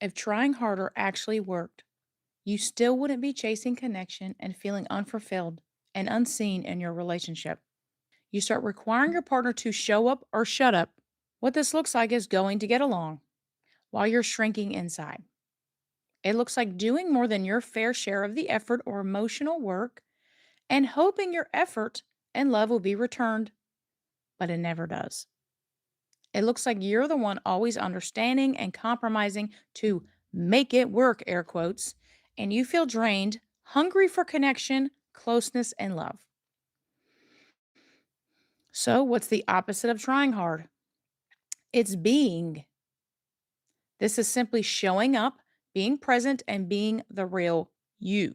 If trying harder actually worked, you still wouldn't be chasing connection and feeling unfulfilled and unseen in your relationship. You start requiring your partner to show up or shut up. What this looks like is going to get along while you're shrinking inside. It looks like doing more than your fair share of the effort or emotional work and hoping your effort and love will be returned, but it never does. It looks like you're the one always understanding and compromising to make it work, air quotes, and you feel drained, hungry for connection, closeness, and love. So, what's the opposite of trying hard? It's being. This is simply showing up, being present, and being the real you.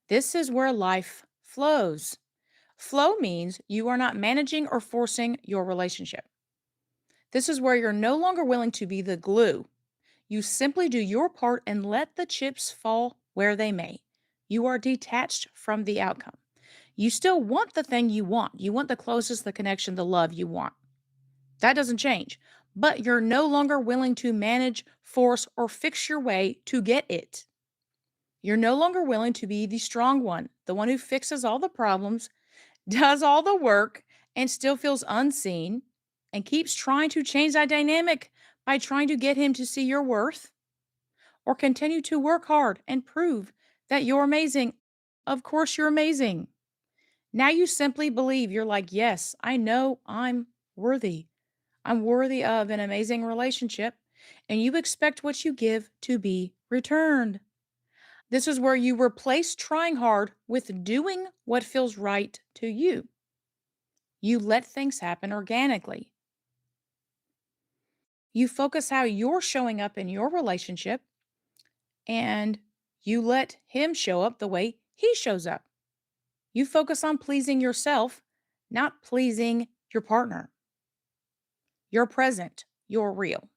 This is where life flows. Flow means you are not managing or forcing your relationship. This is where you're no longer willing to be the glue. You simply do your part and let the chips fall where they may. You are detached from the outcome. You still want the thing you want. You want the closest, the connection, the love you want. That doesn't change. But you're no longer willing to manage, force, or fix your way to get it. You're no longer willing to be the strong one, the one who fixes all the problems, does all the work, and still feels unseen and keeps trying to change that dynamic by trying to get him to see your worth or continue to work hard and prove that you're amazing. Of course, you're amazing. Now you simply believe you're like, yes, I know I'm worthy. I'm worthy of an amazing relationship. And you expect what you give to be returned. This is where you replace trying hard with doing what feels right to you. You let things happen organically. You focus how you're showing up in your relationship and you let him show up the way he shows up. You focus on pleasing yourself, not pleasing your partner. You're present, you're real.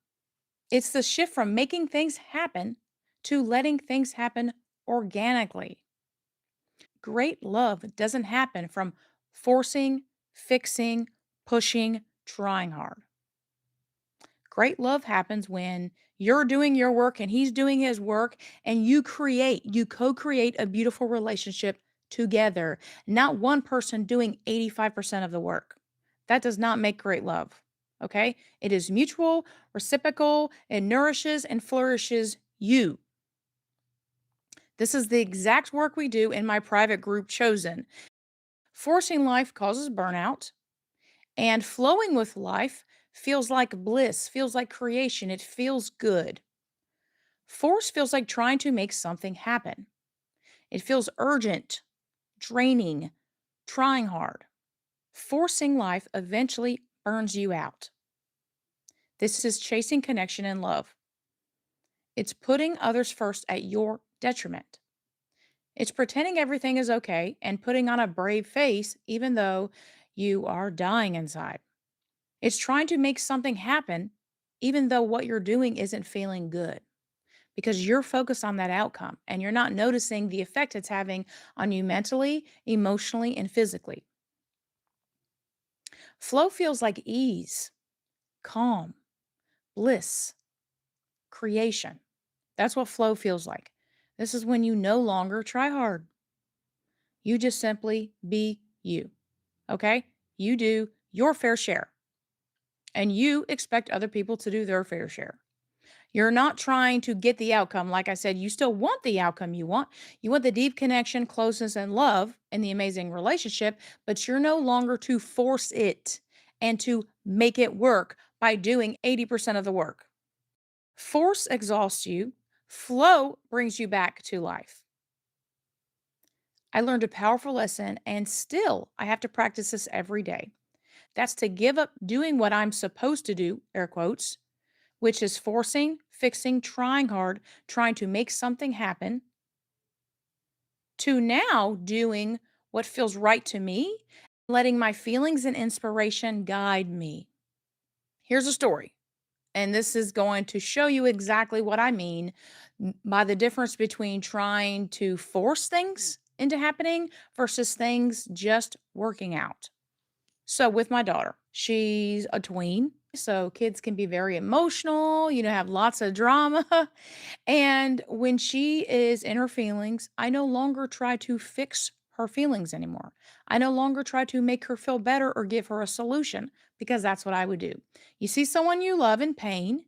It's the shift from making things happen to letting things happen organically. Great love doesn't happen from forcing, fixing, pushing, trying hard. Great love happens when you're doing your work and he's doing his work and you co create a beautiful relationship together, not one person doing 85% of the work. That does not make great love. Okay. It is mutual, reciprocal, and nourishes and flourishes you. This is the exact work we do in my private group chosen. Forcing life causes burnout. And flowing with life feels like bliss, feels like creation. It feels good. Force feels like trying to make something happen. It feels urgent, draining, trying hard. Forcing life eventually burns you out. This is chasing connection and love. It's putting others first at your detriment. It's pretending everything is okay and putting on a brave face even though you are dying inside. It's trying to make something happen, even though what you're doing isn't feeling good because you're focused on that outcome and you're not noticing the effect it's having on you mentally, emotionally, and physically. Flow feels like ease, calm, bliss, creation. That's what flow feels like. This is when you no longer try hard. You just simply be you. Okay? You do your fair share and you expect other people to do their fair share. You're not trying to get the outcome. Like I said, you still want the outcome you want. You want the deep connection, closeness, and love in the amazing relationship, but you're no longer to force it and to make it work by doing 80% of the work. Force exhausts you, flow brings you back to life. I learned a powerful lesson, and still I have to practice this every day. That's to give up doing what I'm supposed to do, air quotes, which is forcing, fixing, trying hard, trying to make something happen, to now doing what feels right to me, letting my feelings and inspiration guide me. Here's a story, and this is going to show you exactly what I mean by the difference between trying to force things into happening versus things just working out. So, with my daughter, she's a tween. So kids can be very emotional, have lots of drama. And when she is in her feelings, I no longer try to fix her feelings anymore. I no longer try to make her feel better or give her a solution because that's what I would do. You see someone you love in pain,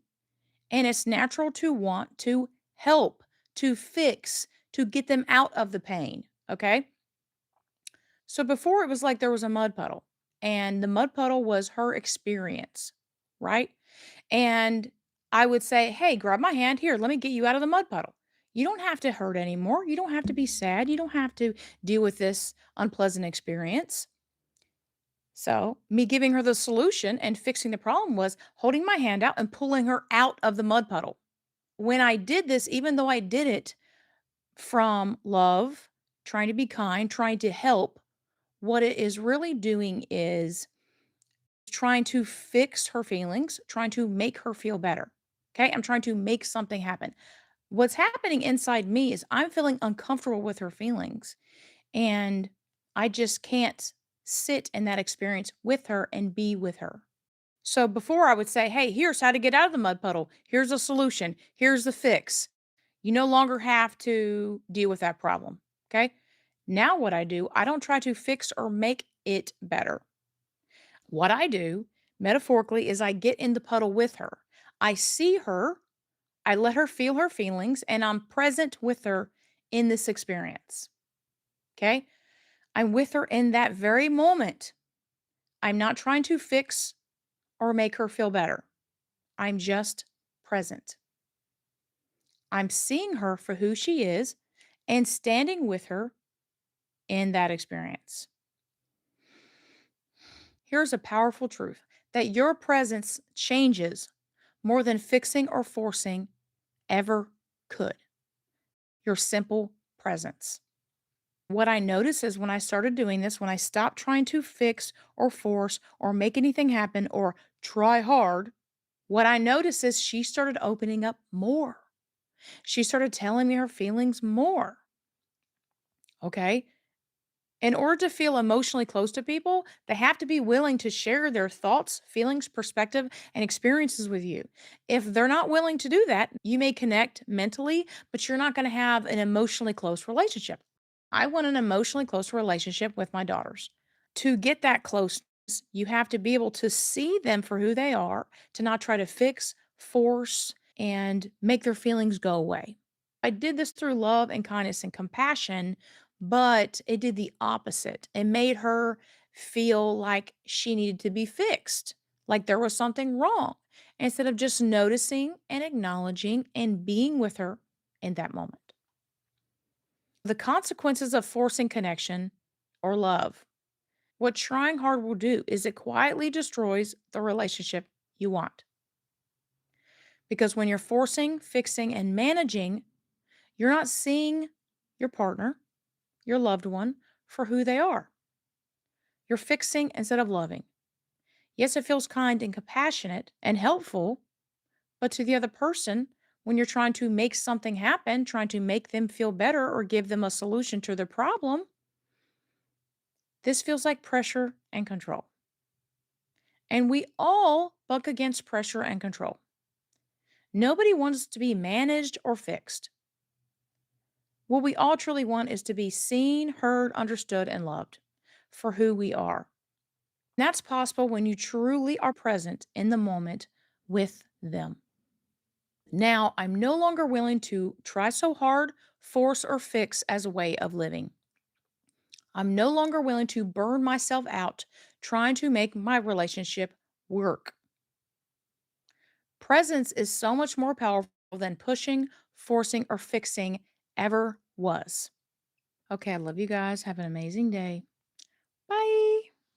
and it's natural to want to help, to fix, to get them out of the pain. Okay. So before it was like there was a mud puddle, and the mud puddle was her experience, right? And I would say, "Hey, grab my hand. Here, let me get you out of the mud puddle. You don't have to hurt anymore. You don't have to be sad. You don't have to deal with this unpleasant experience." So, me giving her the solution and fixing the problem was holding my hand out and pulling her out of the mud puddle. When I did this, even though I did it from love, trying to be kind, trying to help, what it is really doing is trying to fix her feelings, trying to make her feel better. Okay. I'm trying to make something happen. What's happening inside me is I'm feeling uncomfortable with her feelings, and I just can't sit in that experience with her and be with her. So before I would say, "Hey, here's how to get out of the mud puddle. Here's a solution. Here's the fix." You no longer have to deal with that problem. Okay. Now, what I do, I don't try to fix or make it better. What I do, metaphorically, is I get in the puddle with her. I see her, I let her feel her feelings, and I'm present with her in this experience. Okay. I'm with her in that very moment. I'm not trying to fix or make her feel better. I'm just present. I'm seeing her for who she is and standing with her in that experience. Here's a powerful truth that your presence changes more than fixing or forcing ever could. Your simple presence. What I noticed is when I started doing this, when I stopped trying to fix or force or make anything happen or try hard, what I noticed is she started opening up more. She started telling me her feelings more. Okay. In order to feel emotionally close to people, they have to be willing to share their thoughts, feelings, perspective, and experiences with you. If they're not willing to do that, you may connect mentally, but you're not going to have an emotionally close relationship. I want an emotionally close relationship with my daughters. To get that closeness, you have to be able to see them for who they are, to not try to fix, force, and make their feelings go away. I did this through love and kindness and compassion, but it did the opposite. It made her feel like she needed to be fixed, like there was something wrong, instead of just noticing and acknowledging and being with her in that moment. The consequences of forcing connection or love. What trying hard will do is it quietly destroys the relationship you want. Because when you're forcing, fixing, and managing, you're not seeing your partner, your loved one, for who they are. You're fixing instead of loving. Yes, it feels kind and compassionate and helpful, but to the other person, when you're trying to make something happen, trying to make them feel better or give them a solution to their problem, this feels like pressure and control. And we all buck against pressure and control. Nobody wants to be managed or fixed. What we all truly want is to be seen, heard, understood, and loved for who we are. That's possible when you truly are present in the moment with them. Now, I'm no longer willing to try so hard, force, or fix as a way of living. I'm no longer willing to burn myself out trying to make my relationship work. Presence is so much more powerful than pushing, forcing, or fixing ever was. Okay, I love you guys. Have an amazing day.